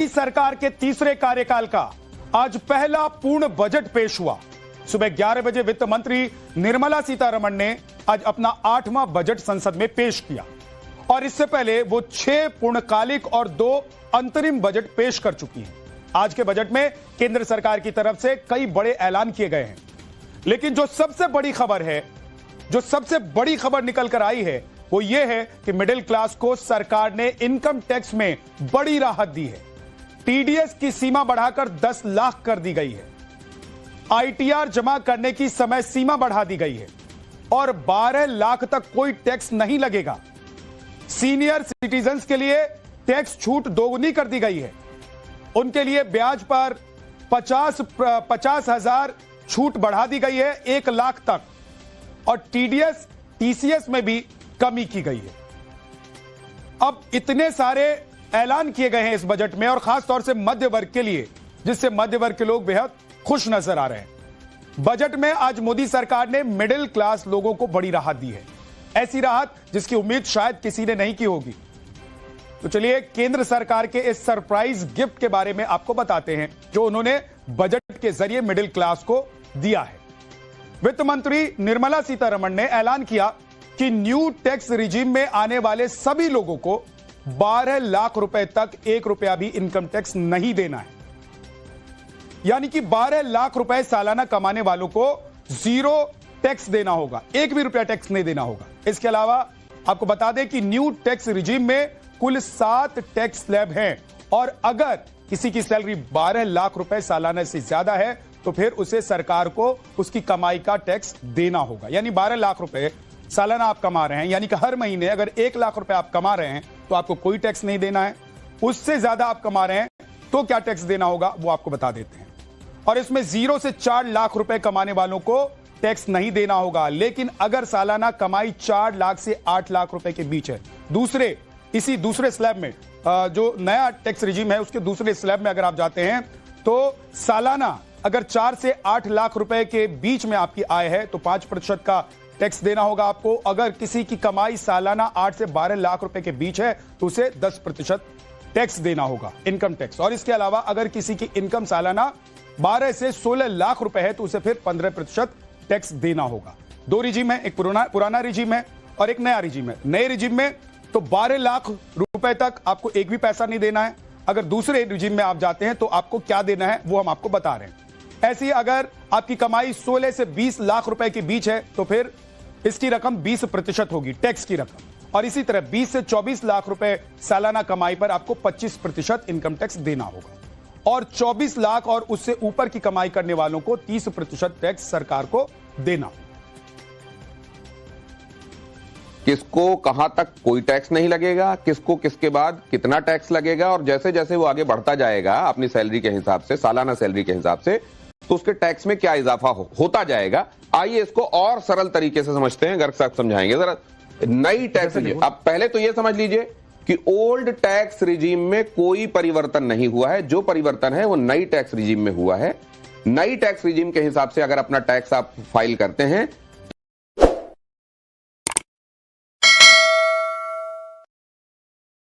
मोदी सरकार के तीसरे कार्यकाल का आज पहला पूर्ण बजट पेश हुआ। सुबह 11 बजे वित्त मंत्री निर्मला सीतारमण ने आज अपना 8वां बजट संसद में पेश किया और इससे पहले वो 6 पूर्णकालिक और 2 अंतरिम बजट पेश कर चुकी हैं। आज के बजट में केंद्र सरकार की तरफ से कई बड़े ऐलान किए गए हैं, लेकिन जो सबसे बड़ी खबर निकल कर आई है वो ये है कि मिडिल क्लास को सरकार ने इनकम टैक्स में बड़ी राहत दी है। टीडीएस की सीमा बढ़ाकर 10 लाख कर दी गई है। आईटीआर जमा करने की समय सीमा बढ़ा दी गई है और 12 लाख तक कोई टैक्स नहीं लगेगा। सीनियर सिटीजन्स के लिए टैक्स छूट दोगुनी कर दी गई है। उनके लिए ब्याज पर 50,000 छूट बढ़ा दी गई है 1 लाख तक और टीडीएस टीसीएस में भी कमी की गई है। अब इतने सारे ऐलान किए गए हैं इस बजट में और खास तौर से मध्य वर्ग के लिए, जिससे मध्य वर्ग के लोग बेहद खुश नजर आ रहे हैं। बजट में आज मोदी सरकार ने मिडिल क्लास लोगों को बड़ी राहत दी है, ऐसी राहत जिसकी उम्मीद शायद किसी ने नहीं की होगी। तो चलिए केंद्र सरकार के इस सरप्राइज गिफ्ट के बारे में आपको बताते हैं जो उन्होंने बजट के जरिए मिडिल क्लास को दिया है। वित्त मंत्री निर्मला सीतारमण ने ऐलान किया कि न्यू टैक्स रिजीम में आने वाले सभी लोगों को 12 लाख रुपए तक 1 रुपया भी इनकम टैक्स नहीं देना है। यानी कि 12 लाख रुपए सालाना कमाने वालों को 0 टैक्स देना होगा, 1 भी रुपया टैक्स नहीं देना होगा। इसके अलावा आपको बता दें कि न्यू टैक्स रिजीम में कुल 7 टैक्स स्लैब हैं और अगर किसी की सैलरी 12 लाख रुपए सालाना से ज्यादा है तो फिर उसे सरकार को उसकी कमाई का टैक्स देना होगा। यानी 12 लाख रुपए सालाना आप कमा रहे हैं, यानी कि हर महीने अगर 1 लाख रुपए आप कमा रहे हैं तो आपको कोई टैक्स नहीं देना है। उससे ज्यादा आप कमा रहे हैं तो क्या टैक्स देना होगा वो आपको बता देते हैं। और इसमें 0 से 4 लाख रुपए कमाने वालों को टैक्स नहीं देना होगा, लेकिन अगर सालाना कमाई 4 लाख से 8 लाख रुपए के बीच है, इसी दूसरे स्लैब में जो नया टैक्स रिजीम है उसके दूसरे स्लैब में अगर आप जाते हैं तो सालाना अगर 4 से 8 लाख रुपए के बीच में आपकी आय है तो 5% का टैक्स देना होगा आपको। अगर किसी की कमाई सालाना 8 से 12 लाख रुपए के बीच है तो उसे 10% टैक्स देना होगा, इनकम टैक्स। और इसके अलावा अगर किसी की इनकम सालाना 12 से 16 लाख रुपए है तो उसे फिर 15% टैक्स देना होगा। 2 रिजीम है, एक पुराना रिजीम है और एक नया रिजीम है। नए रिजीम में तो 12 लाख रुपए तक आपको एक भी पैसा नहीं देना है। अगर दूसरे रिजीम में आप जाते हैं तो आपको क्या देना है वो हम आपको बता रहे हैं। ऐसे ही अगर आपकी कमाई 16 से 20 लाख रुपए के बीच है तो फिर इसकी रकम 20% होगी, टैक्स की रकम। और इसी तरह 20 से 24 लाख रुपए सालाना कमाई पर आपको 25% इनकम टैक्स देना होगा और 24 लाख और उससे ऊपर की कमाई करने वालों को 30% टैक्स सरकार को देना। किसको कहां तक कोई टैक्स नहीं लगेगा, किसको किसके बाद कितना टैक्स लगेगा और जैसे जैसे वो आगे बढ़ता जाएगा अपनी सैलरी के हिसाब से, सालाना सैलरी के हिसाब से, तो उसके टैक्स में क्या इजाफा होता जाएगा। आइए इसको और सरल तरीके से समझते हैं, गर्ग साहब समझाएंगे जरा। नई टैक्स रिजीम, अब पहले तो यह समझ लीजिए कि ओल्ड टैक्स रिजीम में कोई परिवर्तन नहीं हुआ है, जो परिवर्तन है वो नई टैक्स रिजीम में हुआ है। नई टैक्स रिजीम के हिसाब से अगर अपना टैक्स आप फाइल करते हैं